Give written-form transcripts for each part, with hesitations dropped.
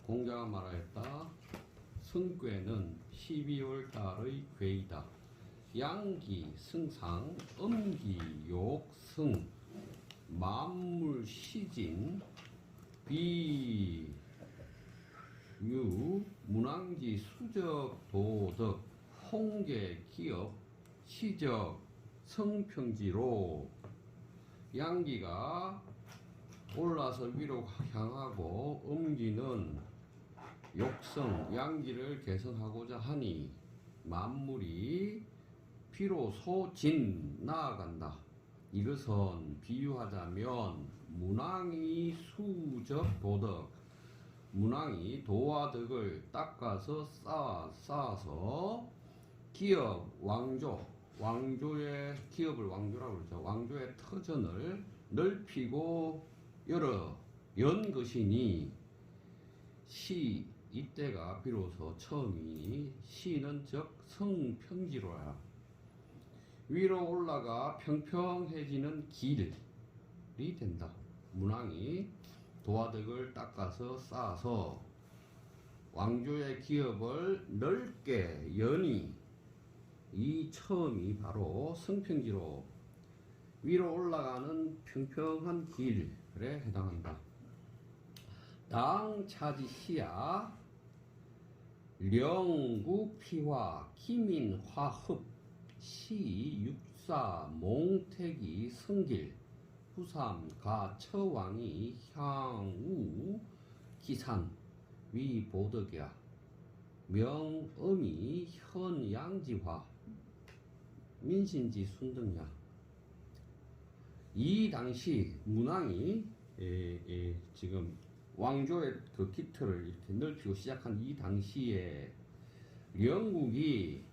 공자가 말하였다. 승괴는 12월 달의 괴이다. 양기, 승상, 음기, 욕, 승, 만물, 시진, 비, 유, 문왕지, 수적, 도덕, 홍계, 기업, 시적, 성평지로. 양기가 올라서 위로 향하고 음기는 욕성, 양기를 개선하고자 하니 만물이 비로소 나아간다. 이것은 비유하자면 문왕이 수적 도덕, 문왕이 도와 덕을 닦아서 쌓아서 기업, 왕조의 기업을 왕조라고 그러죠. 왕조의 터전을 넓히고 연 것이니 시 이때가 비로소 처음이니 시는 즉 성평지로라. 위로 올라가 평평해지는 길이 된다. 문왕이 도화덕을 닦아서 쌓아서 왕조의 기업을 넓게 여니 이 처음이 바로 성평지로 위로 올라가는 평평한 길에 해당한다. 당 차지 시야 령구 피화 기민 화흡 시 육사 몽택이 성길 후삼 가 처왕이 향우 기산 위 보덕이야 명음이 현양지화 민신지 순등야. 이 당시 문왕이 지금 왕조의 그 기틀을 이렇게 넓히고 시작한 이 당시에 영국이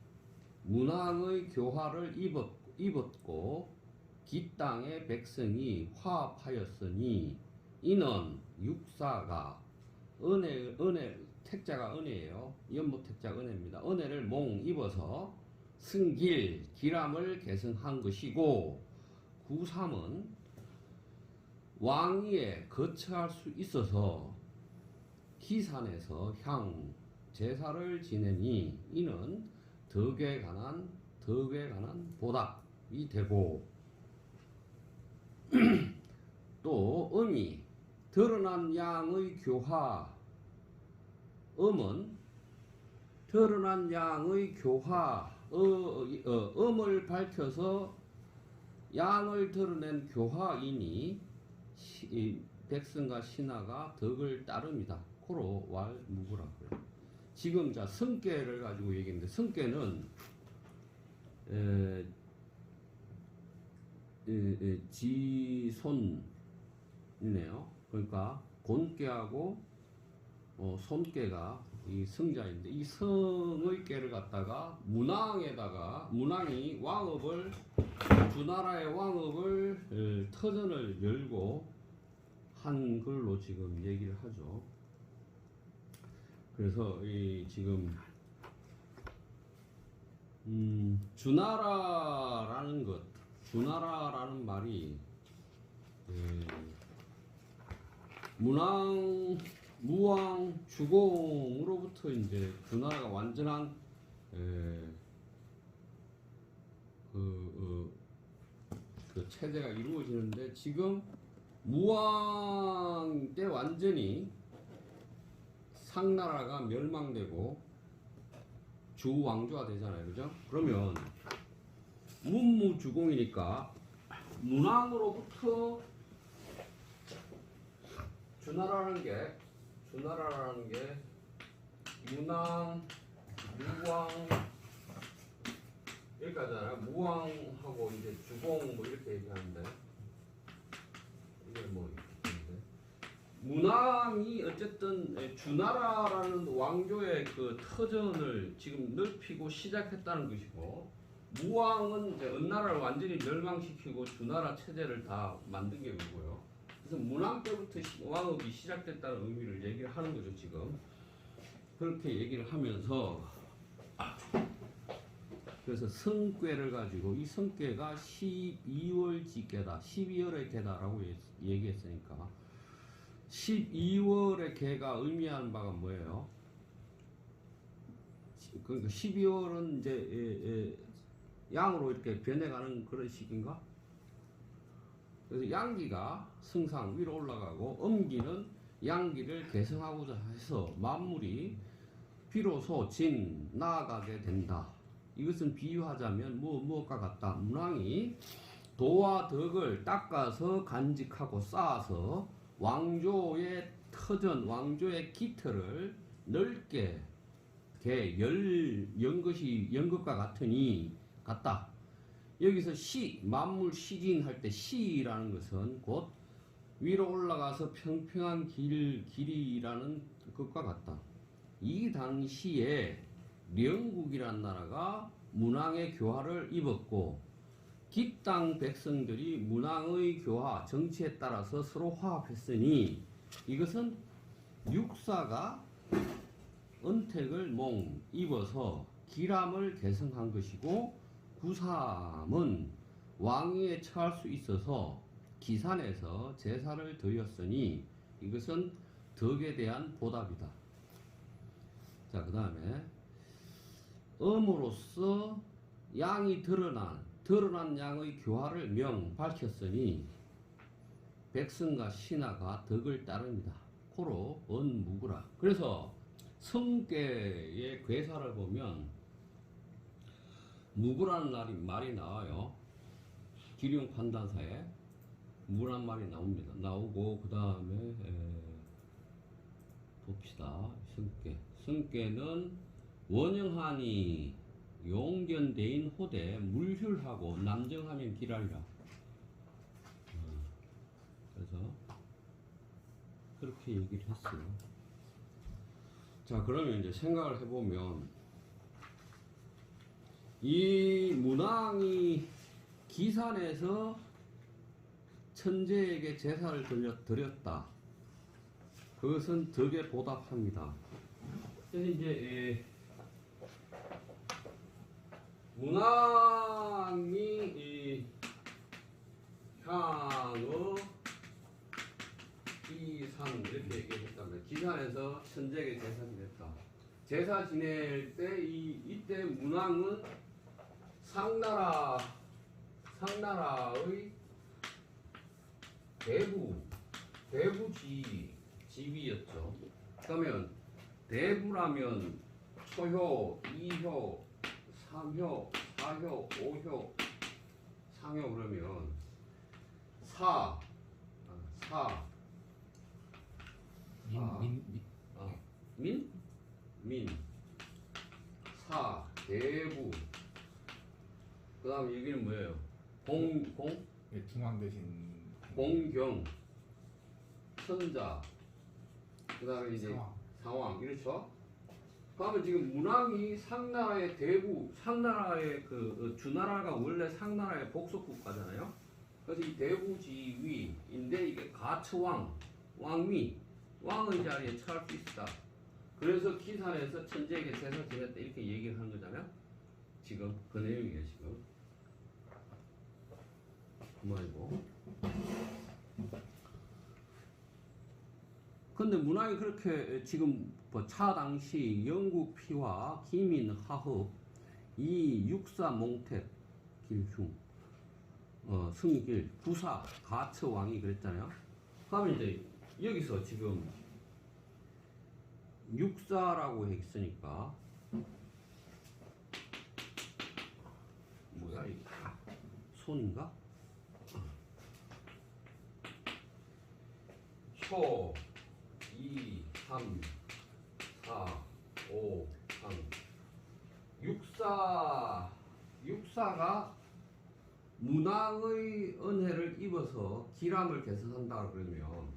문왕의 교화를 입었고 기땅의 백성이 화합하였으니 이는 육사가 은혜 택자가 은혜예요. 연못 택자가 은혜입니다. 은혜를 입어서 승길 기람을 개성한 것이고 구삼은 왕위에 거처할 수 있어서 기산에서 향 제사를 지내니 이는 덕에 관한 보답이 되고 또 음이 드러난 양의 교화 음은 드러난 양의 교화 음을 밝혀서 양을 드러낸 교화이니 백성과 신하가 덕을 따릅니다. 코로 왈무구라고요. 지금 자 성계를 가지고 얘기했는데 성계는 지손이네요. 그러니까 곤계하고 손계가 이 성자인데 이 성의 계를 갖다가 문왕이 왕업을 주나라의 왕업을 터전을 열고 한 걸로 지금 얘기를 하죠. 그래서 이 지금 주나라라는 말이 무왕 주공으로부터 이제 주나라가 완전한 그 체제가 이루어지는데 지금 무왕 때 완전히 상나라가 멸망되고 주왕조가 되잖아요. 그죠? 그러면 문무주공이니까 문왕으로부터 주나라라는 게 문왕, 무왕 여기까지잖아요. 무왕하고 이제 주공 뭐 이렇게 얘기하는데 이게 뭐 이렇게 문왕이 어쨌든 주나라라는 왕조의 그 터전을 지금 넓히고 시작했다는 것이고 무왕은 이제 은나라를 완전히 멸망시키고 주나라 체제를 다 만든 게 뭐고요. 그래서 문왕 때부터 왕업이 시작됐다는 의미를 얘기를 하는 거죠. 지금 그렇게 얘기를 하면서 그래서 성괴를 가지고 이 성괴가 12월 지계다 12월의 계다라고 얘기했으니까 12월의 개가 의미하는 바가 뭐예요? 그러니까 12월은 이제 양으로 이렇게 변해가는 그런 시기인가? 그래서 양기가 승상 위로 올라가고 음기는 양기를 개성하고자 해서 만물이 비로소 진 나아가게 된다. 이것은 비유하자면 무엇과 같다. 문왕이 도와 덕을 닦아서 간직하고 쌓아서 왕조의 터전, 왕조의 깃털을 넓게 연 것과 같다. 여기서 만물 시진할 때 시라는 것은 곧 위로 올라가서 평평한 길이라는 것과 같다. 이 당시에 령국이라는 나라가 문왕의 교화를 입었고 깃땅 백성들이 문왕의 교화 정치에 따라서 서로 화합했으니 이것은 육사가 은택을 입어서 기람을 개성한 것이고 구삼은 왕위에 처할 수 있어서 기산에서 제사를 드렸으니 이것은 덕에 대한 보답이다. 자, 그 다음에 음으로써 양이 드러난 양의 교화를 밝혔으니 백성과 신하가 덕을 따릅니다. 코로 언무구라. 그래서 성계의 괴사를 보면 무구라는 말이 나와요. 기룡 판단사에 무구라는 말이 나오고 그 다음에 봅시다. 성계는 원영하니 용견대인 호대 물휼하고 남정하면 기랄이라. 그래서 그렇게 얘기를 했어요. 자, 그러면 이제 생각을 해보면 이 문왕이 기산에서 천재에게 제사를 드렸다. 그것은 덕에 보답합니다. 그래서 이제 문왕이 향의 기산 이렇게 얘기했다면 기산에서 천재에게 제사 지냈다. 제사 지낼 때 이때 문왕은 상나라의 지위였죠. 그러면 대부라면 초효, 2효, 3효, 4효, 5효, 상효 그러면 대부. 그 다음에 여기는 뭐예요? 네, 중앙 대신 공경, 천자, 그 다음에 이제 상왕, 이렇죠? 그러면 지금 문왕이 상나라의 대부, 상나라의 주나라가 원래 상나라의 복속 국가잖아요? 그래서 이 대부지위인데 이게 가처왕, 왕위, 왕의 자리에 처할 수 있다. 그래서 기산에서 천재에게 제사 지냈다 이렇게 얘기를 하는 거잖아요? 지금 그 내용이에요, 지금. 그 말이고. 근데 문왕이 그렇게 지금 차 당시 영국 피와 기민 하흡 이 육사 몽택 길흉 승길 구사 가처 왕이 그랬잖아요. 그러면 이제 여기서 지금 육사라고 했으니까 뭐야 이게 손인가? 초 2, 3, 4, 5, 3 육사가 문왕의 은혜를 입어서 기람을 개선한다 그러면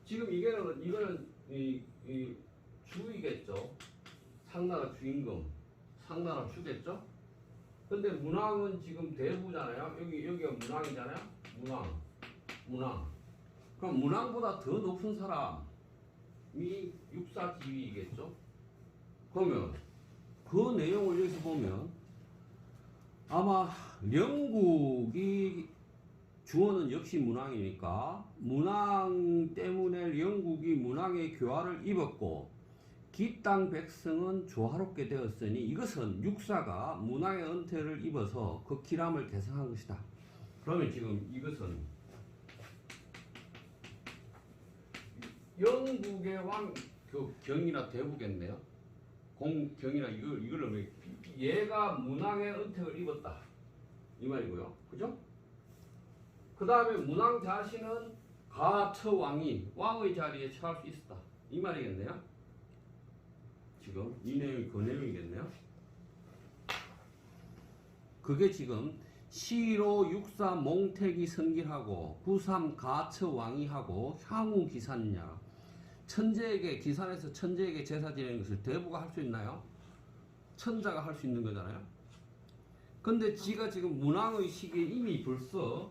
지금 이거는 이 주이겠죠. 상나라 주임금, 상나라 주겠죠. 근데 문왕은 지금 대부잖아요. 여기가 문왕이잖아요. 문왕. 그럼 문왕보다 더 높은 사람이 육사 지위이겠죠. 그러면 그 내용을 여기서 보면 아마 영국이 주어는 역시 문왕이니까 문왕 때문에 영국이 문왕의 교화를 입었고 기 땅 백성은 조화롭게 되었으니 이것은 육사가 문왕의 은퇴를 입어서 그 기람을 개성한 것이다. 그러면 지금 이것은 영국의 왕 그 경이나 대부겠네요. 공경이나 이걸 얘가 문왕의 은택을 입었다 이 말이고요. 그죠? 그 다음에 문왕 자신은 가처왕이 왕의 자리에 처할 수 있었다 이 말이겠네요. 지금 이 내용이 그 내용이겠네요. 그게 지금 시로 육사 몽택이 성길하고 부삼 가처왕이 하고 향후 기산냐. 천재에게 기산에서 천재에게 제사 지내는 것을 대부가 할 수 있나요? 천자가 할 수 있는 거잖아요. 근데 지가 지금 문왕의 시기에 이미 벌써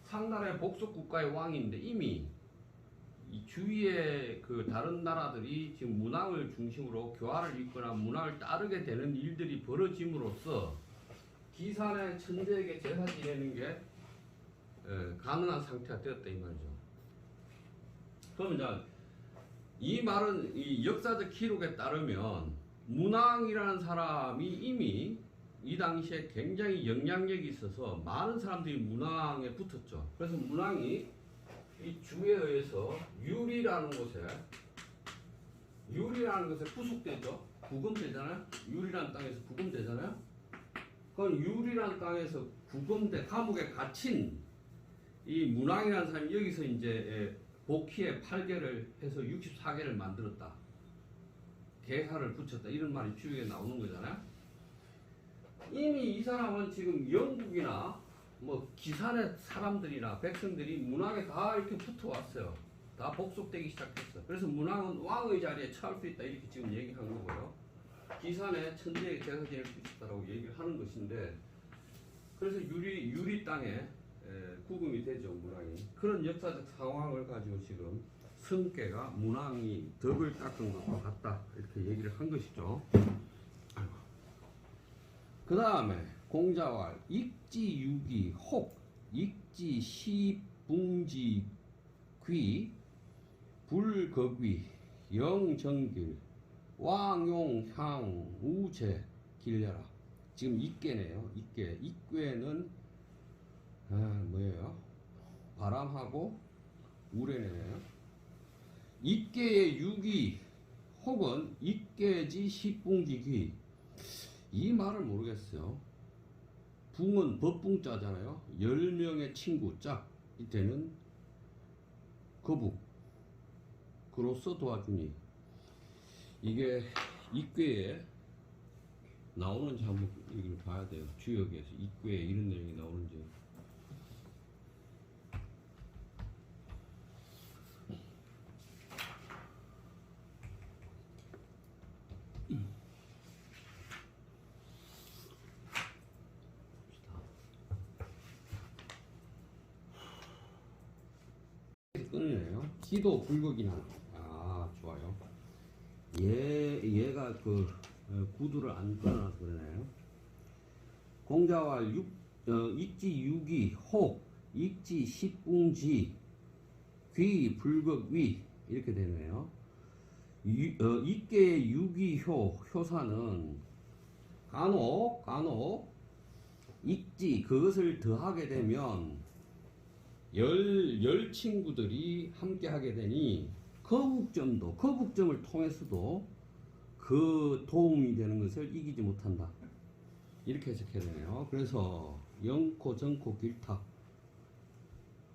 상나라의 복속 국가의 왕인데 이미 이 주위의 그 다른 나라들이 지금 문왕을 중심으로 교화를 잇거나 문왕을 따르게 되는 일들이 벌어짐으로써 기산의 천재에게 제사 지내는 게 가능한 상태가 되었다 이 말이죠. 그러면 이제 이 말은 이 역사적 기록에 따르면 문왕이라는 사람이 이미 이 당시에 굉장히 영향력이 있어서 많은 사람들이 문왕에 붙었죠. 그래서 문왕이 이 주에 의해서 유리라는 곳에 부속되죠. 부검되잖아요. 유리라는 땅에서 부검되잖아요. 그럼 유리라는 땅에서 부검돼 감옥에 갇힌 이 문왕이라는 사람이 여기서 이제 복희의 8개를 해서 64개를 만들었다. 개사를 붙였다. 이런 말이 주위에 나오는 거잖아요. 이미 이 사람은 지금 영국이나 뭐 기산의 사람들이나 백성들이 문왕에 다 이렇게 붙어왔어요. 다 복속되기 시작했어. 그래서 문왕은 왕의 자리에 처할 수 있다. 이렇게 지금 얘기한 거고요. 기산의 천재에게 제사 지낼 수 있다라고 얘기를 하는 것인데 그래서 유리 땅에 구금이 되죠 문왕이. 그런 역사적 상황을 가지고 지금 성계가 문왕이 덕을 닦은 것과 같다 이렇게 얘기를 한 것이죠. 그 다음에 공자왈 익지유기 혹 익지시붕지 귀 불거귀 영정길 왕용향 우제 길려라. 지금 익계네요. 익계는 뭐예요? 바람하고 우레네요. 익계의 유기 혹은 익계지 시붕지귀 이 말을 모르겠어요. 붕은 법붕자잖아요. 10명의 친구 짝 이때는 거북 그로서 도와주니 이게 익괴에 나오는지 한번 이걸 봐야 돼요. 주역에서 익괴에 이런 내용이 나오는지. 끊으네요. 기도 불극이나 좋아요. 얘가 그 구두를 안 끊어놔서 그러네요. 공자와 익지 유기 혹 익지 십붕지 귀 불극위 이렇게 되네요. 익계의 유기효 효사는 간혹 익지 그것을 더하게 되면 열 친구들이 함께 하게 되니 거북점을 통해서도 그 도움이 되는 것을 이기지 못한다. 이렇게 해석해야 되네요. 그래서 영코 정코 길탁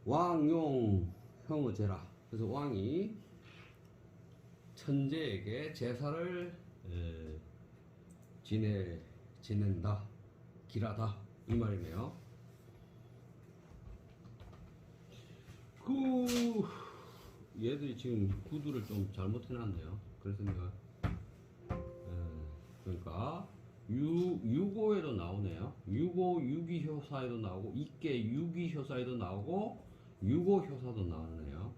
왕용 형어제라. 그래서 왕이 천재에게 제사를 지낸다. 길하다. 이 말이네요. 얘들이 지금 구두를 좀 잘못해놨네요. 그래서 내가 그러니까 유고에도 나오네요. 유고 유기효사에도 나오고 익계 유기효사에도 나오고 유고효사도 나오네요.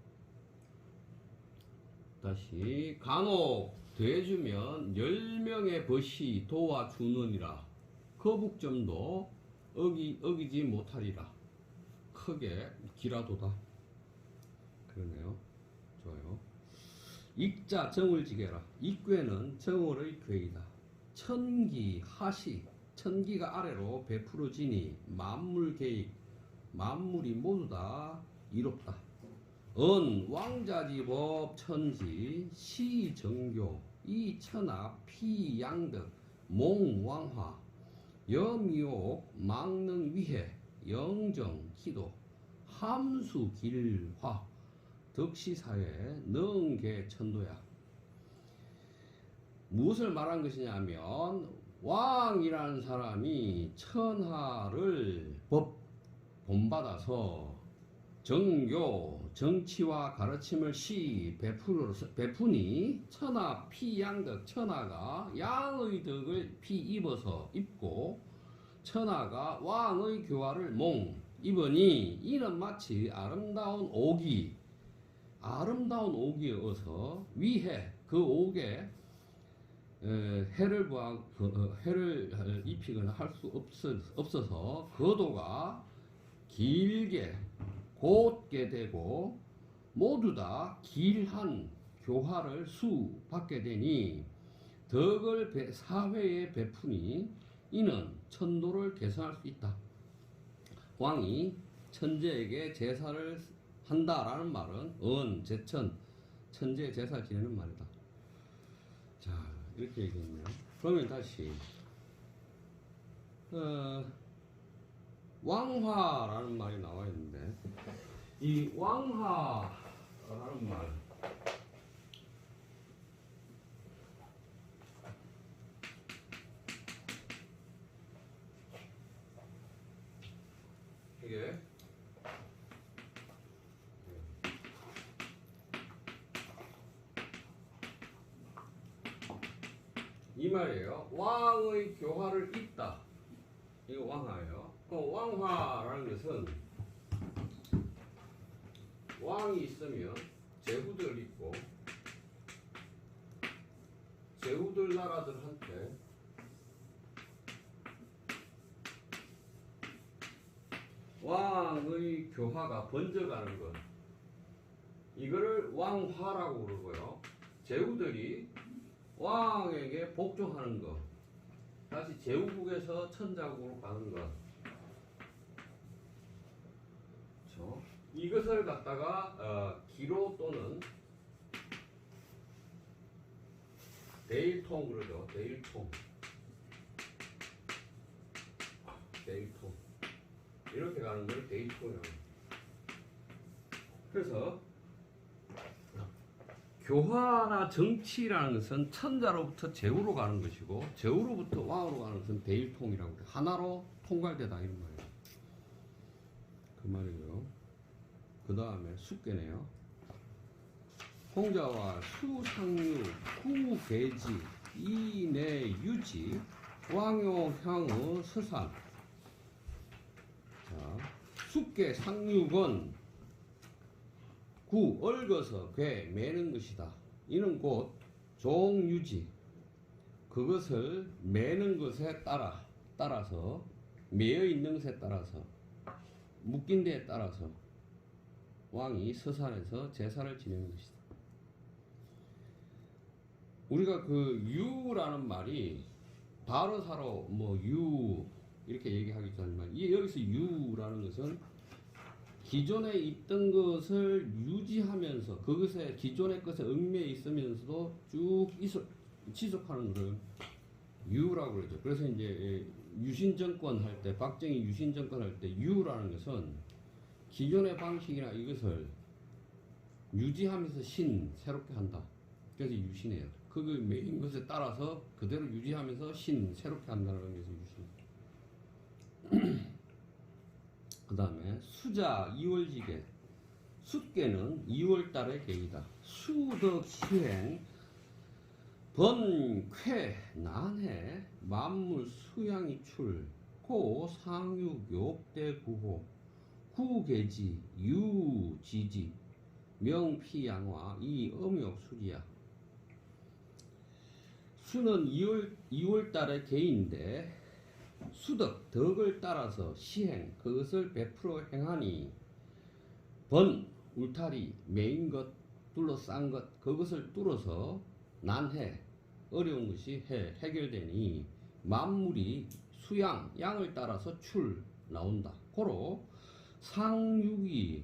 다시 간혹 대주면 10명의 벗이 도와주느니라. 거북점도 어기지 못하리라. 크게 기라도다. 그러네요. 좋아요. 익자 정을 지게라. 익괴는 정월의 괴이다. 천기 하시. 천기가 아래로 베풀어지니 만물계획. 만물이 모두 다 이롭다. 왕자지법 천지 시정교 이천하 피양덕 몽왕화 염욕 망능위해 영정기도 함수길화 덕시사회 능계천도야. 무엇을 말한 것이냐면 왕이라는 사람이 천하를 본받아서 정교, 정치와 가르침을 베푸니 천하 피양덕, 천하가 양의 덕을 입고 천하가 왕의 교화를 입으니 이는 마치 아름다운 옥이에 어서 위해 그 옥에 해를 입히거나 할 수 없어서 거도가 길게 곧게 되고 모두 다 길한 교화를 수받게 되니 덕을 사회에 베푸니 이는 천도를 개선할 수 있다. 왕이 천재에게 제사를 한다라는 말은 제천 천재의 제사를 지내는 말이다. 자, 이렇게 얘기했네요. 그러면 다시 왕화라는 말이 나와 있는데 이 왕화라는 말 이게 이 말이에요. 왕의 교화를 잇다. 이거 왕화예요. 왕화라는 것은 왕이 있으면 제후들 있고 제후들 나라들한테 왕의 교화가 번져가는 것, 이거를 왕화라고 그러고요. 제후들이 왕에게 복종하는 것, 다시 제후국에서 천자국으로 가는 것, 그렇죠? 이것을 갖다가 기로 또는 대일통 그러죠. 대일통 이렇게 가는 걸 대일통이라고 합니다. 그래서 교화나 정치라는 것은 천자로부터 제후로 가는 것이고 제후로부터 왕으로 가는 것은 대일통이라고 해요. 하나로 통괄되다 이런 말이에요. 그 말이고요. 그 다음에 숙계네요. 홍자와 수상류 후계지 이내유지 왕요향의 서산. 자, 숙계 상육은 구 얽어서 괴 매는 것이다. 이는 곧 종유지, 그것을 매는 것에 따라서 매여 있는 것에 따라서 묶인 데에 따라서 왕이 서산에서 제사를 지내는 것이다. 우리가 그 유라는 말이 다르사로 유 이렇게 얘기하기도 하지만 여기서 유라는 것은 기존에 있던 것을 유지하면서 그것에 기존의 것에 얽매여 있으면서도 쭉 지속하는 것을 유라고 그러죠. 그래서 이제 유신정권 할 때, 박정희 유신정권 할 때 유라는 것은 기존의 방식이나 이것을 유지하면서 새롭게 한다. 그래서 유신이에요. 그 매인 것에 따라서 그대로 유지하면서 새롭게 한다는 것이 유신. 그 다음에 수자 이월지계. 숫계는 2월달의 계이다. 수덕시행 번쾌 난해 만물 수양이 출 고 상육 욕대구호 후계지 유지지 명피양화 이 음욕수지야. 수는 2월달의 계인데 수덕 덕을 따라서 시행 그것을 베풀어 행하니 번 울타리 메인 것 둘러싼 것 그것을 뚫어서 난해 어려운 것이 해결되니 만물이 수양 양을 따라서 출 나온다. 고로 상육이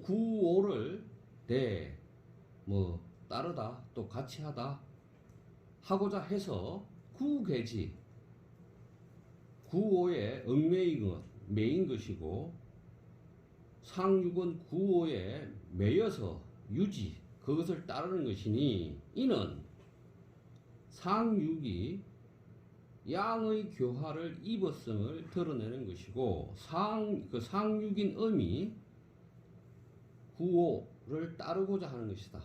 구오를 대 뭐 따르다 또 같이 하다 하고자 해서 구계지 구오에 얽매인 것이고 상육은 구오에 매여서 유지 그것을 따르는 것이니 이는 상육이 양의 교화를 입었음을 드러내는 것이고 상육인 음이 구오를 따르고자 하는 것이다.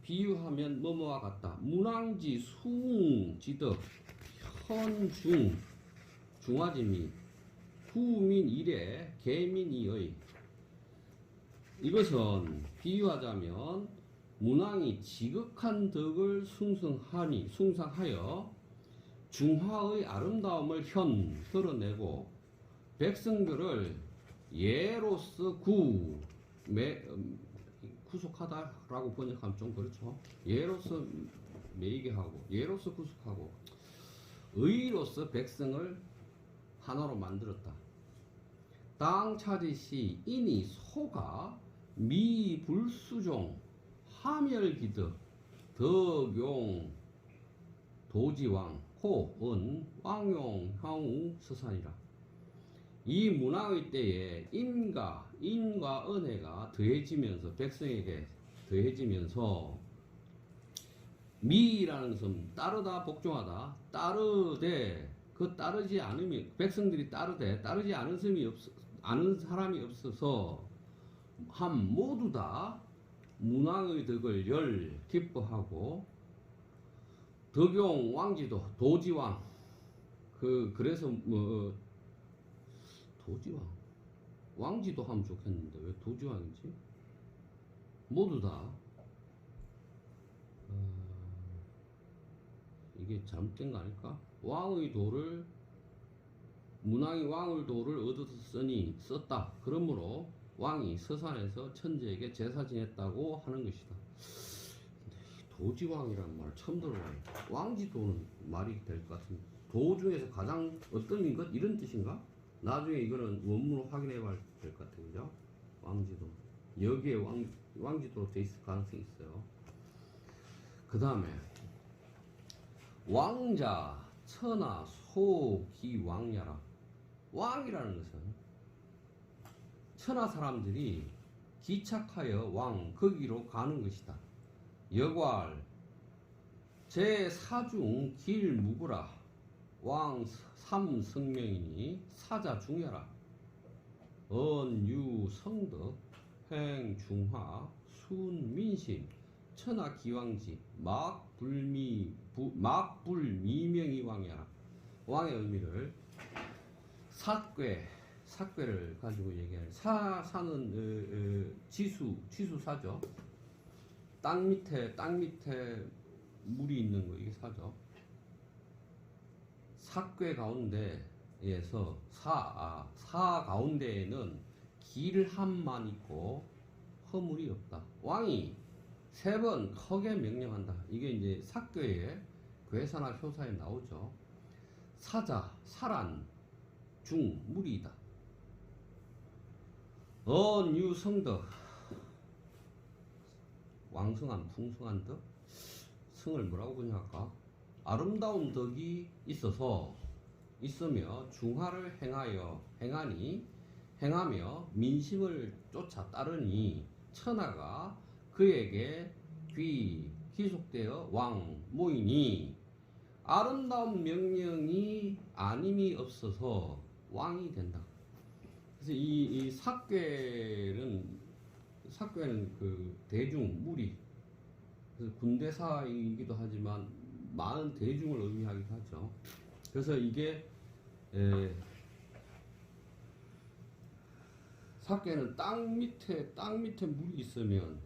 비유하면 뭐뭐와 같다. 문왕지 수웅지덕 현중 중화지미 후민 일에 개민 이의 이것은 비유하자면 문왕이 지극한 덕을 숭상하여 중화의 아름다움을 드러내고 백성들을 예로서 구속하다라고 번역하면 좀 그렇죠. 예로서 매이게 하고 예로서 구속하고 의로서 백성을 하나로 만들었다. 땅 차지시 인이 소가 미불수종 하멸기득 덕용 도지왕 호은 왕용 향우 서산이라. 이 문왕의 때에 인과 은혜가 더해지면서 백성에게 더해지면서 미라는 것은 따르다 복종하다 따르되 그 따르지 않으면 백성들이 따르지 않은 사람이 없어서 한 모두 다 문왕의 덕을 기뻐하고 덕용 왕지도 도지왕 그래서 뭐 도지왕 왕지도 하면 좋겠는데 왜 도지왕이지? 모두 다 이게 잘못된 거 아닐까? 문왕이 왕의 도를 얻어서 썼다. 그러므로 왕이 서산에서 천재에게 제사 지냈다고 하는 것이다. 도지왕이라는 말 처음 들어봐요. 왕지도는 말이 될 것 같은데 도 중에서 가장 어떤 것 이런 뜻인가? 나중에 이거는 원문을 확인해 봐야 될 것 같아요. 그죠? 왕지도 여기에 왕지도로 돼 있을 가능성이 있어요. 그 다음에 왕자 천하 소기왕야라. 왕이라는 것은 천하 사람들이 기착하여 거기로 가는 것이다. 여괄 제4중 길무구라. 왕 삼성명이니 사자 중야라. 언유성덕 행중화 순민심 천하기왕지 막불미명이 왕이라. 왕의 의미를 사괴를 가지고 얘기하는 사는 지수사죠. 땅 밑에 물이 있는 거 이게 사죠. 사괴 가운데에서 사 가운데에는 길함만 있고 허물이 없다. 왕이 3번 크게 명령한다. 이게 이제 사괴의 괴사나 효사에 나오죠. 사자, 사란, 중, 무리이다. 언유성덕 왕성한 풍성한 덕 성을 뭐라고 번역할까? 아름다운 덕이 있으며 중화를 행하며 민심을 쫓아 따르니 천하가 그에게 귀속되어 왕 모이니 아름다운 명령이 아님이 없어서 왕이 된다. 그래서 이 사괴는 그 대중 무리 그래서 군대사이기도 하지만 많은 대중을 의미하기도 하죠. 그래서 이게 사괴는 땅 밑에 물이 있으면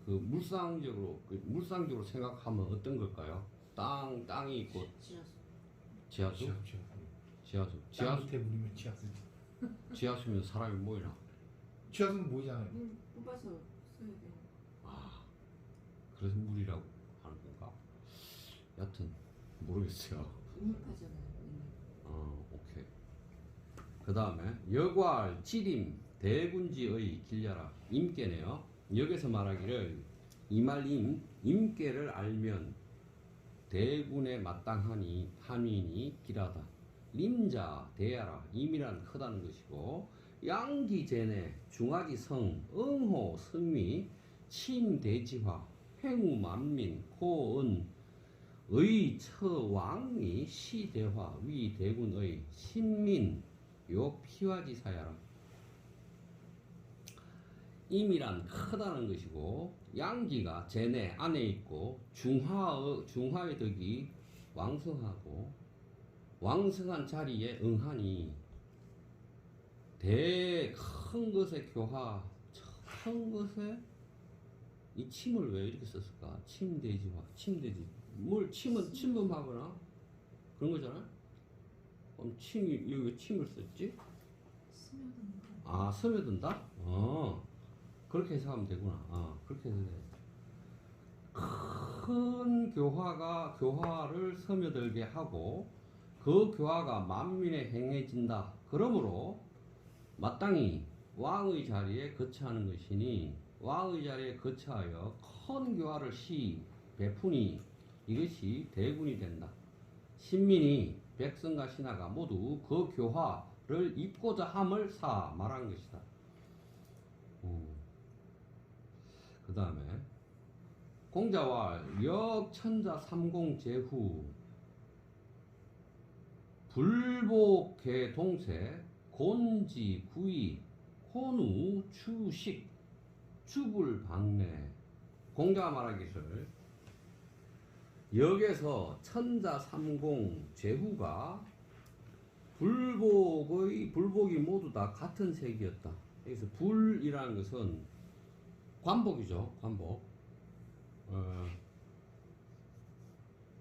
물상적으로 생각하면 어떤 걸까요? 땅이 있고 지하수. 지하수? 지하수. 땅 밑에 물이면 지하수지. 지하수면 사람이 모이나? 지하수는 보이잖아요. 물 뽑아서 써야 돼요. 아, 그래서 물이라고 하는 건가? 여튼 모르겠어요. 응입하잖아요. 오케이. 그 다음에 여괄 지림 대군지의 길려라 임계네요. 여기서 말하기를 이말임 임계를 알면 대군에 마땅하니 함인이 길하다. 림자 대야라 임이란 크다는 것이고 양기제내 중화지성 응호 승위 침대지화 행우만민 호은 의처왕이 시대화 위대군의 신민 요 피화지사야라. 임이란 크다는 것이고 양기가 제내 안에 있고 중화의 덕이 왕성하고 왕성한 자리에 응하니 대 큰 것의 교화 큰 것에 이 침을 왜 이렇게 썼을까? 침대지화 침대지 뭘 침은 침범하거나 그런 거잖아. 그럼 침이 여기 왜 침을 썼지? 스며드는 거. 아 스며든다? 그렇게 해석하면 되구나. 그렇게 해서 돼. 큰 교화를 스며들게 하고 그 교화가 만민에 행해진다. 그러므로 마땅히 왕의 자리에 거처하는 것이니 왕의 자리에 거처하여 큰 교화를 베푸니 이것이 대군이 된다. 신민이 백성과 신하가 모두 그 교화를 입고자 함을 말한 것이다. 그 다음에 공자왈 역천자 삼공제후 불복계 동세 곤지 구이 혼우 추식 주불방래. 공자가 말하기를 역에서 천자 삼공 제후가 불복이 모두 다 같은 색이었다. 여기서 불이라는 것은 관복이죠. 관복.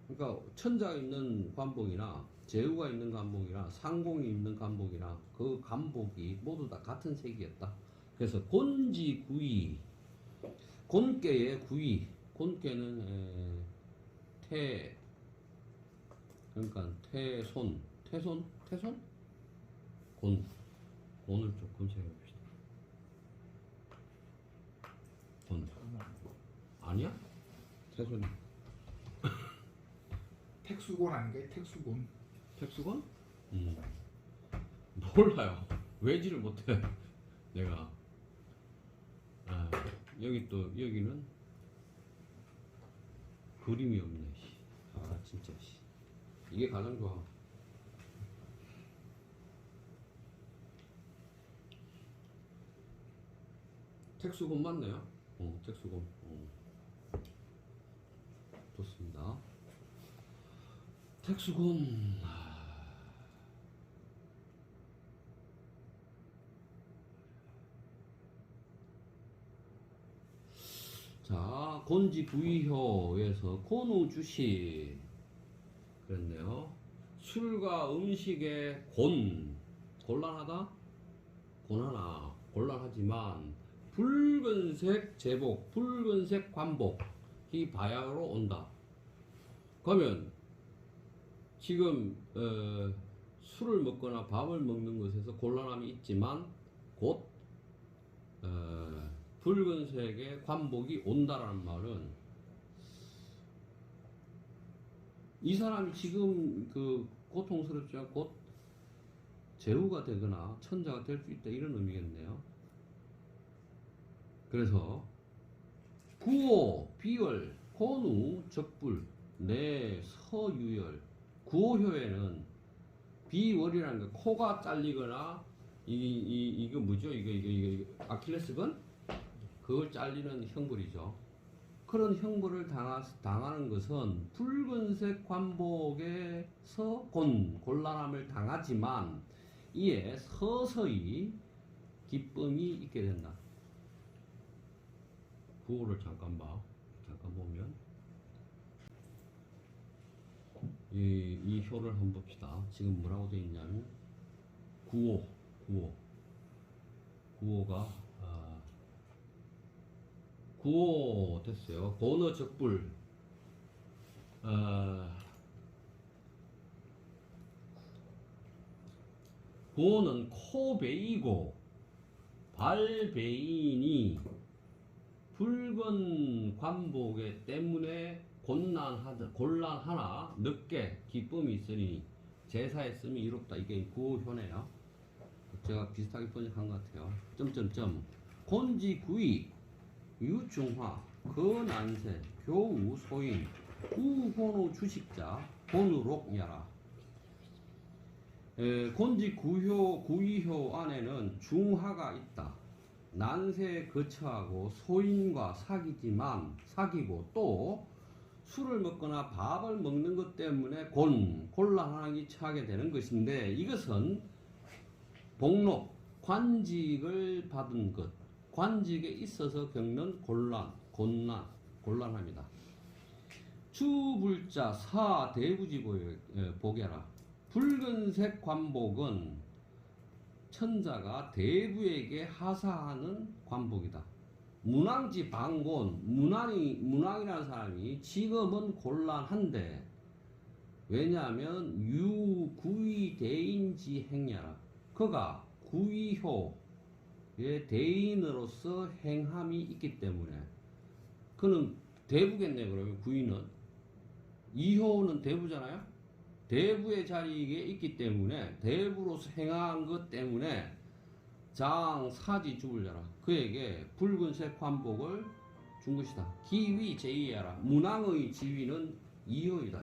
그러니까 천자가 있는 관복이나 제후가 있는 관복이나 상공이 있는 관복이나 그 관복이 모두 다 같은 색이었다. 그래서 곤지구이 곤께의 구이 곤께는 그러니까 태손 곤을 좀 검색해 봅시다. 곤 아니야? 태손이 택수곤 아닌가요? 택수곤. 택수건? 몰라요. 외지를 못해. 내가 여기는 그림이 없네. 진짜 이게 가장 좋아. 택수건 맞네요. 택수건. 좋습니다. 택수건. 자, 곤지구이효에서 곤우주시 그랬네요. 술과 음식의 곤란하다? 곤란하지만 붉은색 제복, 붉은색 관복이 바야흐로 온다. 그러면 지금 술을 먹거나 밥을 먹는 것에서 곤란함이 있지만 곧 붉은색의 관복이 온다라는 말은 이 사람이 지금 그 고통스럽지만 곧 제후가 되거나 천자가 될 수 있다 이런 의미겠네요. 그래서 구호, 비열, 곤우, 적불, 내, 서유열 구호효에는 비월이라는 게 코가 잘리거나 이거 뭐죠? 이거 아킬레스건? 그걸 잘리는 형벌이죠. 그런 형벌을 당하는 것은 붉은색 관복에서 곤란함을 당하지만 이에 서서히 기쁨이 있게 된다. 구호를 잠깐 보면 이 효를 한번 봅시다. 지금 뭐라고 되어 있냐면 95가 95 됐어요. 고너 적불 고는 코베이고 발베이니 붉은 관복에 때문에 곤란하나 늦게 기쁨이 있으니 제사에 쓰면 이롭다. 이게 구호효네요. 제가 비슷하게 번역한 것 같아요. 점점점 곤지구이 유중화 근안세 교우 소인 구혼우 주식자 곤우록야라. 곤지구이효 안에는 중화가 있다. 난세에 거처하고 소인과 사귀고 또 술을 먹거나 밥을 먹는 것 때문에 곤란하기 처하게 되는 것인데 이것은 복록, 관직을 받은 것, 관직에 있어서 겪는 곤란합니다. 주불자 사대부지 보게라. 붉은색 관복은 천자가 대부에게 하사하는 관복이다. 문왕지 방곤, 문왕이라는 사람이 지금은 곤란한데 왜냐하면 유구이 대인지 행야라. 그가 구이효의 대인으로서 행함이 있기 때문에 그는 대부겠네. 그러면 구이는 이효는 대부잖아요. 대부의 자리에 있기 때문에 대부로서 행한 것 때문에 장사지 주불자라. 그에게 붉은색 관복을 준 것이다. 기위 제이야라. 문왕의 지위는 이효이다.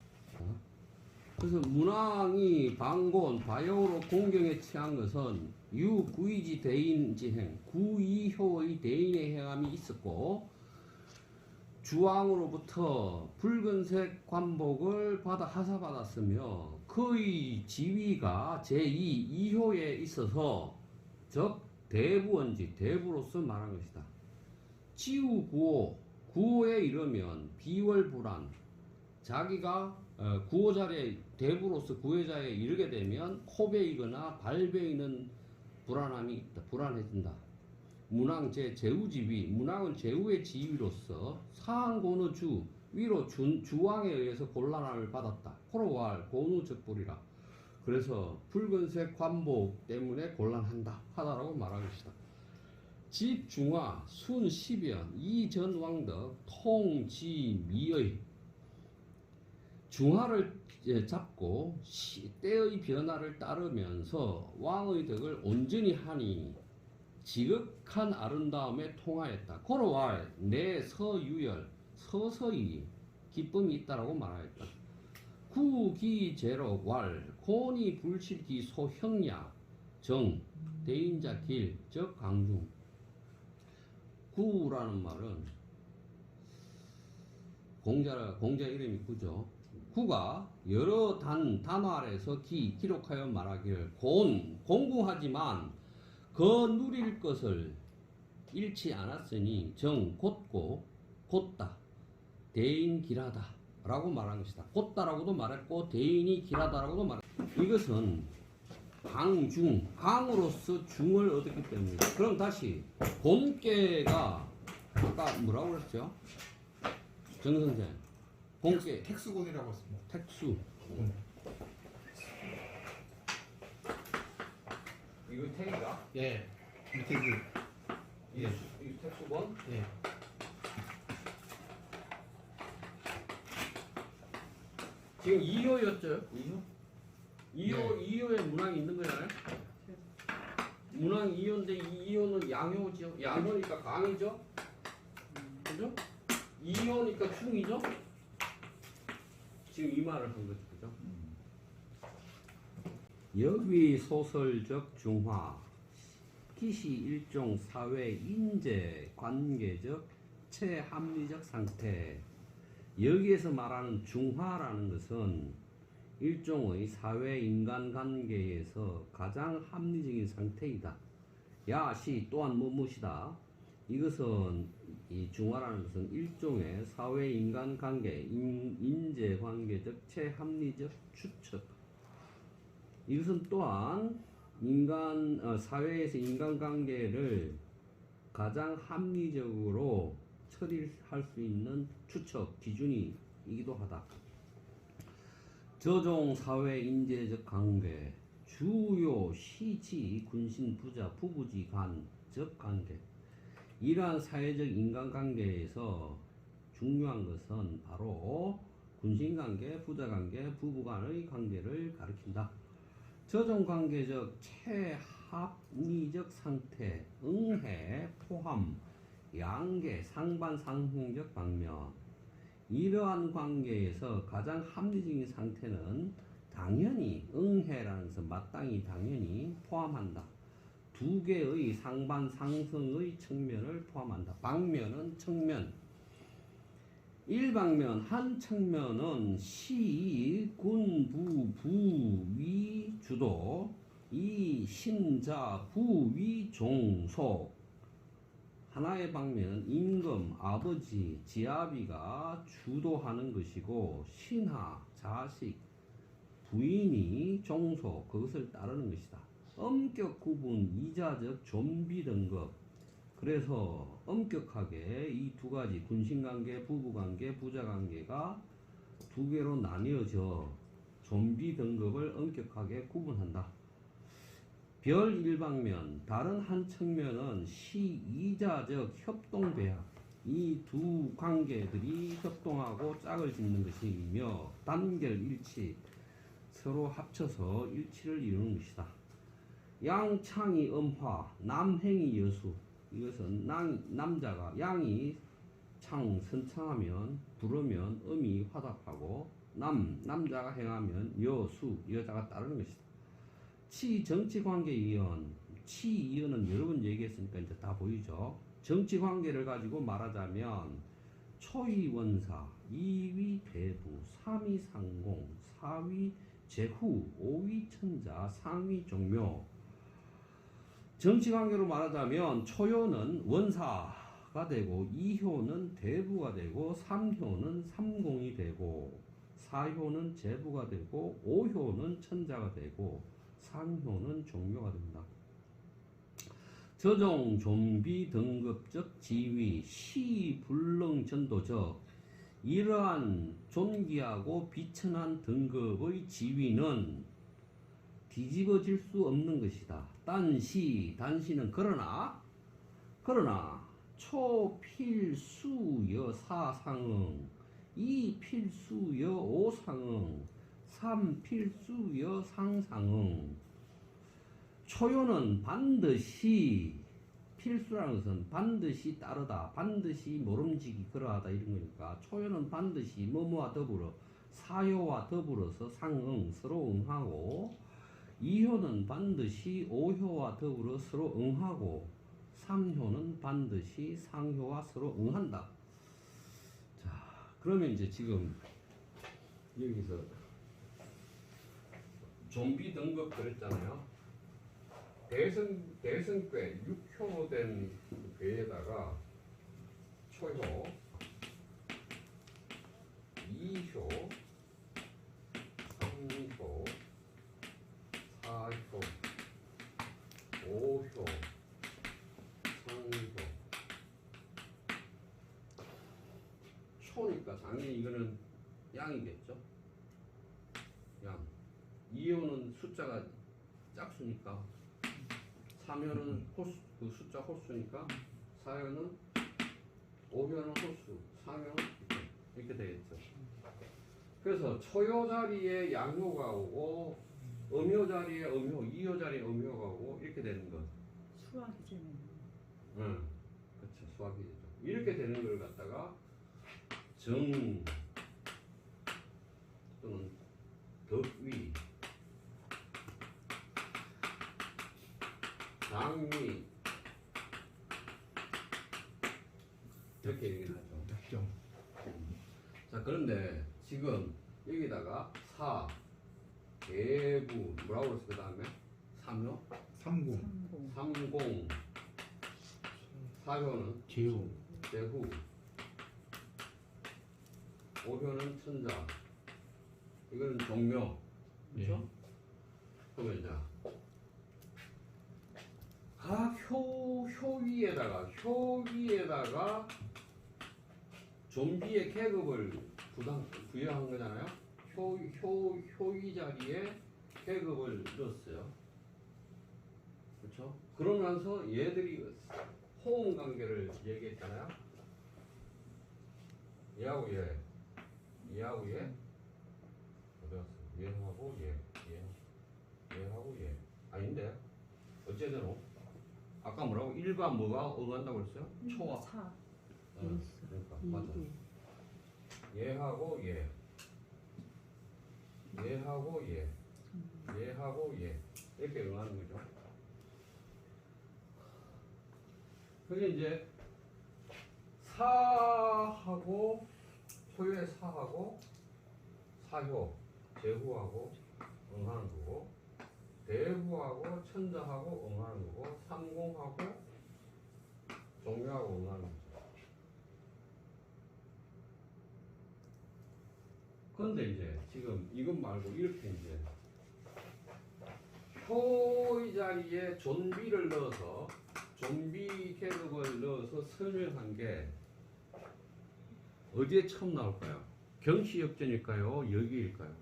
그래서 문왕이 방곤 바요로 공경에 취한 것은 유구이지 대인지행 구이효의 대인의 행함이 있었고 주왕으로부터 붉은색 관복을 받아 하사받았으며 그의 지위가 제2 이효에 있어서 즉 대부원지 대부로서 말한 것이다. 지우구호 구호에 이르면 비월불안 자기가 구호 자리에 대부로서 구호 자리에 이르게 되면 코베이거나 발베이는 불안함이 있다. 불안해진다. 문왕 제우지위 문왕은 제우의 지위로서 상고노 주 위로 주왕에 의해서 곤란함을 받았다. 코로왈 고누적불이라. 그래서 붉은색 관복 때문에 곤란한다 하다라고 말한 것이다. 집중화 순십연 이전왕덕 통지미의 중화를 잡고 때의 변화를 따르면서 왕의 덕을 온전히 하니 지극한 아름다움에 통하였다. 고로왈 내 서유열 서서히 기쁨이 있다라고 말하였다. 구기제로 왈 고니 불실기 소형야 정 대인자 길 즉 강중. 구라는 말은 공자 이름이 구죠. 구가 여러 단어 아래서 기록하여 말하기를 공궁하지만 누릴 것을 잃지 않았으니 정 곧다 대인 길하다 라고 말한 것이다. 곧다라고도 말했고 대인이 길하다라고도 말했다. 이것은 강으로서 중을 얻었기 때문이다. 그럼 다시 곤께가 아까 뭐라고 그랬죠? 정선생 곤께 택수곤이라고 했습니다. 택수 이거 택이가? 예. 밑에 이게 택수건? 예. 지금 2호였죠? 2호? 네. 2호에 문항이 있는 거잖아요? 문항 2호인데 2호는 양효죠? 양효니까 강이죠? 그죠? 2호니까 충이죠? 지금 이 말을 한 거죠. 그죠? 여기 소설적 중화 기시 일종 사회 인재 관계적 체합리적 상태. 여기에서 말하는 중화라는 것은 일종의 사회 인간관계에서 가장 합리적인 상태이다. 야시 또한 무엇이다. 이것은 이 중화라는 것은 일종의 사회 인간 관계, 인재 관계적 체합리적 추측. 이것은 또한 사회에서 인간 관계를 가장 합리적으로 처리할 수 있는 추측 기준이기도 하다. 저종 사회 인재적 관계, 주요 시지 군신 부자 부부지 간적 관계. 이러한 사회적 인간관계에서 중요한 것은 바로 군신관계, 부자관계, 부부간의 관계를 가리킨다. 저종관계적 체합리적 상태, 응해, 포함, 양계, 상반, 상승적 방면. 이러한 관계에서 가장 합리적인 상태는 당연히 응해라는 것은 마땅히 당연히 포함한다. 두 개의 상반 상승의 측면을 포함한다. 방면은 측면. 일방면 한 측면은 시, 군, 부, 위, 주도, 이, 신자, 부, 위, 종속. 하나의 방면은 임금, 아버지, 지아비가 주도하는 것이고 신하, 자식, 부인이 종속, 그것을 따르는 것이다. 엄격 구분, 이자적 좀비 등급. 그래서 엄격하게 이 두 가지 군신관계, 부부관계, 부자관계가 두 개로 나뉘어져 좀비 등급을 엄격하게 구분한다. 별 일방면, 다른 한 측면은 시이자적 협동배합. 이 두 관계들이 협동하고 짝을 짓는 것이며 단결 일치, 서로 합쳐서 일치를 이루는 것이다. 양창이 음화, 남행이 여수. 이것은 남자가 양이 선창하면 부르면 음이 화답하고 남자가 행하면 여수, 여자가 따르는 것이다. 치 정치관계이언. 치이언은 여러 번 얘기했으니까 이제 다 보이죠. 정치관계를 가지고 말하자면 초위원사, 2위 대부, 3위 상공, 4위 제후, 5위 천자, 상위 종묘. 정치관계로 말하자면 초효는 원사가 되고 2효는 대부가 되고 3효는 삼공이 되고 4효는 제부가 되고 5효는 천자가 되고 상효는 종묘가 된다. 저종 좀비 등급적 지위 시불능 전도적. 이러한 존귀하고 비천한 등급의 지위는 뒤집어질 수 없는 것이다. 단시는 그러나 초필수여 사상응, 이필수여 오상응, 삼필수여 상상응. 초효는 반드시, 필수라는 것은 반드시 따르다, 반드시 모름지기 그러하다 이런 거니까 초효는 반드시 뭐뭐와 더불어, 사효와 더불어서 상응, 서로 응하고, 2효는 반드시 5효와 더불어 서로 응하고 3효는 반드시 상효와 서로 응한다. 자, 그러면 이제 지금 여기서 좀비 등급 그랬잖아요. 대승괴 6효로 된 괴에다가 초효, 2효, 3효, 4효, 5효, 상효. 초니까 당연히 이거는 양이겠죠. 양. 2효는 숫자가 짝수니까 3효는 홀수, 그 숫자 홀수니까 4효는 5효는 홀수, 상효는 이렇게 되겠죠. 그래서 초효 자리에 양효가 오고 음효 자리에 음효, 2효 자리에 음효가 오고 이렇게 되는 것. 수학이잖아요. 응, 그렇죠. 수학이 되죠. 이렇게 되는 걸 갖다가 정 또는 덕위, 장위 이렇게 얘기를 하죠. 득점. 자, 그런데 지금 여기다가 사, 대부 뭐라고 그랬어? 그 다음에 3요? 30. 상공. 30, 사효는 제후. 제후, 오효는 천자. 이거는 종묘. 그렇죠? 그러면 이제 각 효기에다가 좀비의 계급을 부여한 거잖아요. 효기 자리에 계급을 넣었어요. 그렇죠? 그러면서 얘들이 호응 관계를 얘기했잖아요. 얘하고 얘, 얘하고 얘, 어디 갔어? 얘하고 얘, 얘하고 얘. 아닌데? 어쨌든 아까 뭐라고? 1과 뭐가 응한다고 그랬어요? 초와. 4. 그러니까 맞아. 얘하고 얘, 얘하고 얘, 얘하고 얘 이렇게 응하는 거죠. 그게 이제 사하고 소유의 사하고 사효, 제후하고 응하는 거고, 대후하고 천자하고 응하는 거고, 삼공하고 종묘하고 응하는 거죠. 그런데 이제 지금 이것 말고 이렇게 이제 효의 자리에 존비를 넣어서 좀비 계급을 넣어서 설명한 게 어디에 처음 나올까요? 경시역전일까요? 여기일까요?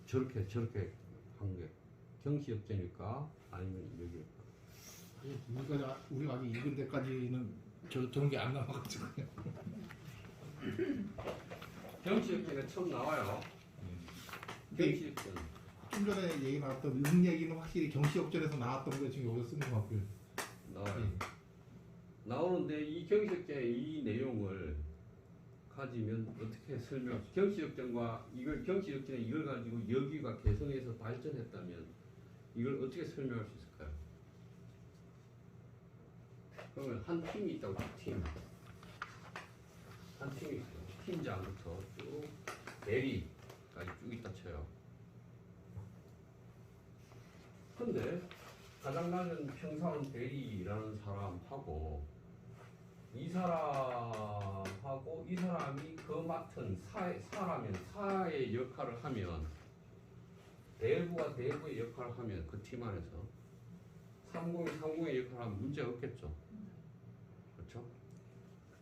저렇게 한 게 경시역전일까? 아니면 여기일까? 우리가 아직 읽은 데까지는 저런 게 안 나와가지고. 경시역전에 처음 나와요. 경시역전. 좀 전에 얘기 나왔던 응 얘기는 확실히 경시역전에서 나왔던 거 지금 여기서 쓰는 것 같고요. 나와요. 나오는데 이 경시역전의 이 내용을 가지면 어떻게 설명? 경시역전과 경시역전에 이걸 가지고 여기가 개성에서 발전했다면 이걸 어떻게 설명할 수 있을까요? 그러면 한 팀이 있다고 팀. 한 팀이 있어요. 팀장부터 쭉 대리까지 쭉 있다 쳐요. 근데 가장 낮은 평사원 대리라는 사람하고 이 사람하고 이 사람이 그 맡은 사라면 사의 역할을 하면 대부가 대부의 역할을 하면 그 팀 안에서 30이 30의 역할을 하면 문제가 없겠죠. 그렇죠?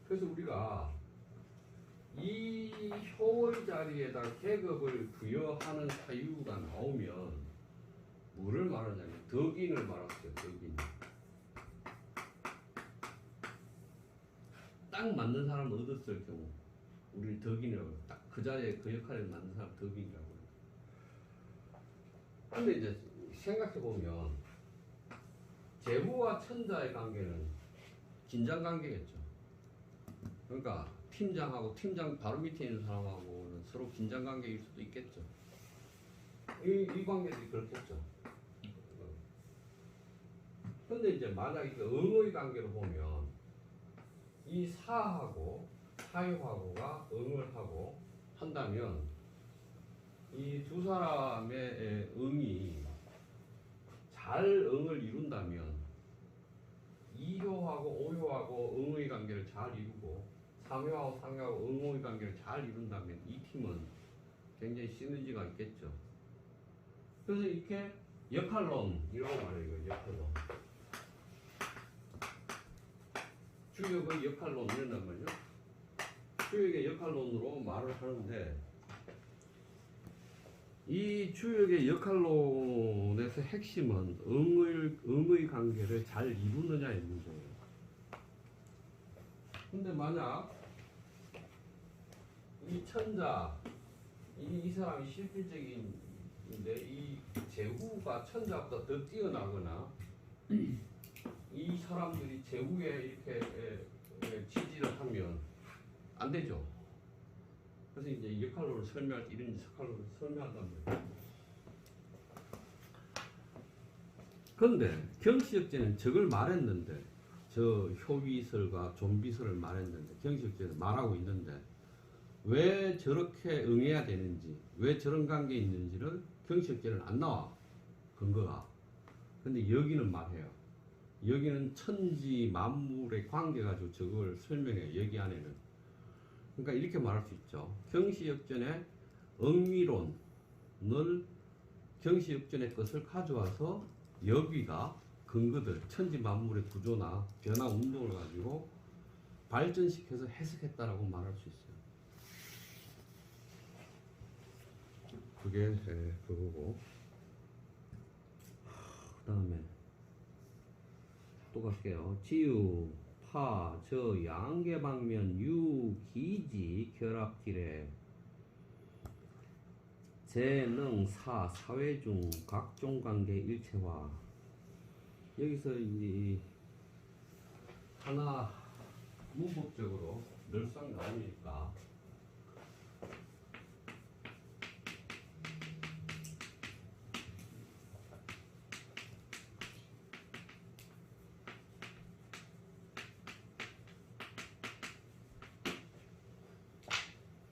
그래서 우리가 이 효의 자리에다 계급을 부여하는 사유가 나오면 뭐를 말하냐면 덕인을 말했어요. 덕인. 딱 맞는 사람을 얻었을 경우 우리 덕인이라고 딱 그 자리에 그 역할에 맞는 사람 덕인이라고 해요. 근데 이제 생각해보면 제후와 천자의 관계는 긴장 관계겠죠. 그러니까 팀장하고 팀장 바로 밑에 있는 사람하고는 서로 긴장 관계일 수도 있겠죠. 이 관계들이 그렇겠죠. 근데 이제 만약에 그 응의 관계로 보면 이 사하고 사유하고가 응을 하고 한다면 이 두 사람의 응이 잘 응을 이룬다면 이효하고 오효하고 응의 관계를 잘 이루고 삼효하고 상효하고 응의 관계를 잘 이룬다면 이 팀은 굉장히 시너지가 있겠죠. 그래서 이렇게 역할론이라고 말해요. 이거 역할론. 주역의 역할론 이런단 말이죠. 주역의 역할론으로 말을 하는데 이 주역의 역할론에서 핵심은 응의 관계를 잘 이루느냐의 문제예요. 근데 만약 이 천자 이 사람이 실질적인데 이 제후가 천자보다 더 뛰어나거나 이 사람들이 제후에 이렇게 지지를 하면 안 되죠. 그래서 이제 역할론을 설명할 때 이런 역할론을 설명한단 말이에요. 그런데 경시역제는 저걸 말했는데 저 효비설과 좀비설을 말했는데 경시역제는 말하고 있는데 왜 저렇게 응해야 되는지 왜 저런 관계에 있는지를 경시역제는 안 나와 근거가. 근데 여기는 말해요. 여기는 천지 만물의 관계 가지고 저걸 설명해요. 여기 안에는. 그러니까 이렇게 말할 수 있죠. 경시역전의 억미론을 경시역전의 것을 가져와서 여기가 근거들 천지 만물의 구조나 변화 운동을 가지고 발전시켜서 해석했다라고 말할 수 있어요. 그게 그거고. 그 다음에 또 갈게요. 지유, 파, 저, 양계방면, 유, 기지, 결합기래, 재능, 사, 사회중, 각종관계 일체화. 여기서 이 하나 문법적으로 늘상 나오니까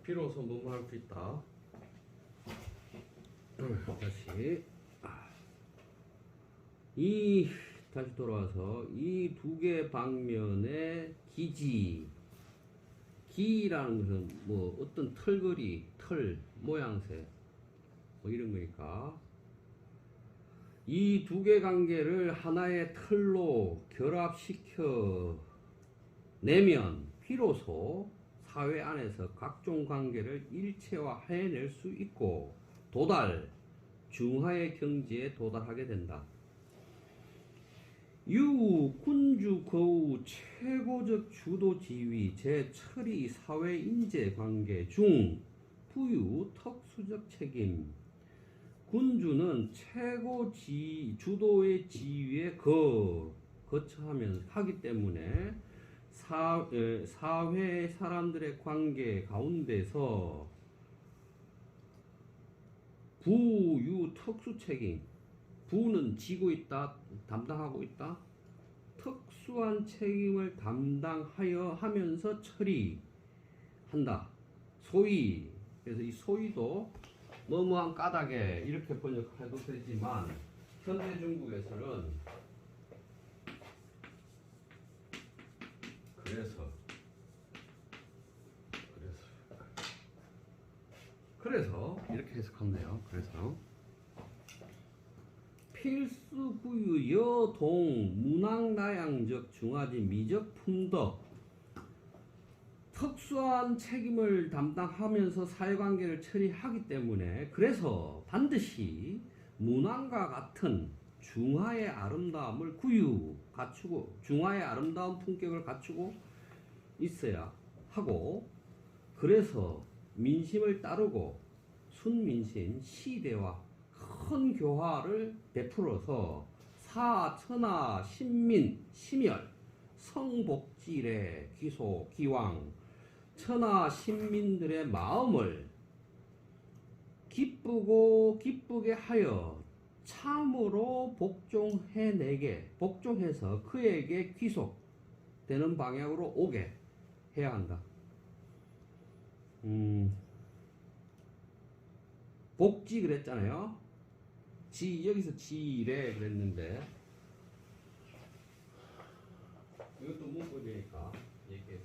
비로소 뭐뭐 할 수 있다. 다시 돌아와서 이 두 개 방면의 기지, 기라는 것은 뭐 어떤 털거리, 털 모양새 뭐 이런 거니까 이 두 개 관계를 하나의 틀로 결합시켜 내면 비로소 사회 안에서 각종 관계를 일체화해낼 수 있고 중하의 경지에 도달하게 된다. 유, 군주, 거우, 최고적 주도 지위, 제처리, 사회 인재 관계 중, 부유, 특수적 책임. 군주는 최고 주도의 지위에 거처하면서 하기 때문에 사회 사람들의 관계 가운데서 부유 특수 책임, 부는 지고 있다, 담당하고 있다. 특수한 책임을 담당하여 하면서 처리한다. 소위, 그래서 이 소위도 뭐뭐한 까닭에 이렇게 번역해도 되지만 현대 중국에서는 그래서 이렇게 해석한대요. 그래서 필수 부유 여동 문학나양적 중화지 미적 품덕 특수한 책임을 담당하면서 사회관계를 처리하기 때문에 그래서 반드시 문학과 같은 중화의 아름다움을 갖추고 중화의 아름다운 품격을 갖추고 있어야 하고 그래서 민심을 따르고 순민심 시대와 큰 교화를 베풀어서 사천하 신민 심열 성복질의 기소 기왕 천하 신민들의 마음을 기쁘게 하여 참으로 복종해서 그에게 귀속되는 방향으로 오게 해야 한다. 복지 그랬잖아요. 여기서 지래 그랬는데 이것도 문법이니까 얘기해.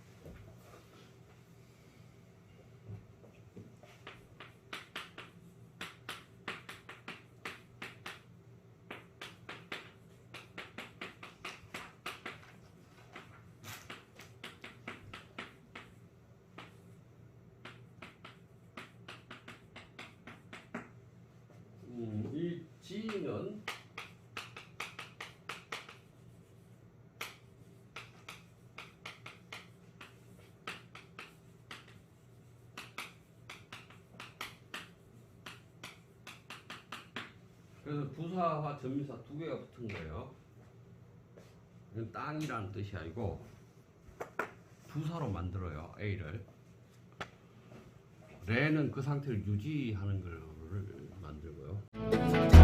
이 지는 그래서 부사와 전미사 두 개가 붙은 거예요. 이건 땅이라는 뜻이 아니고 부사로 만들어요. A를. 레는 그 상태를 유지하는 걸 만들고요.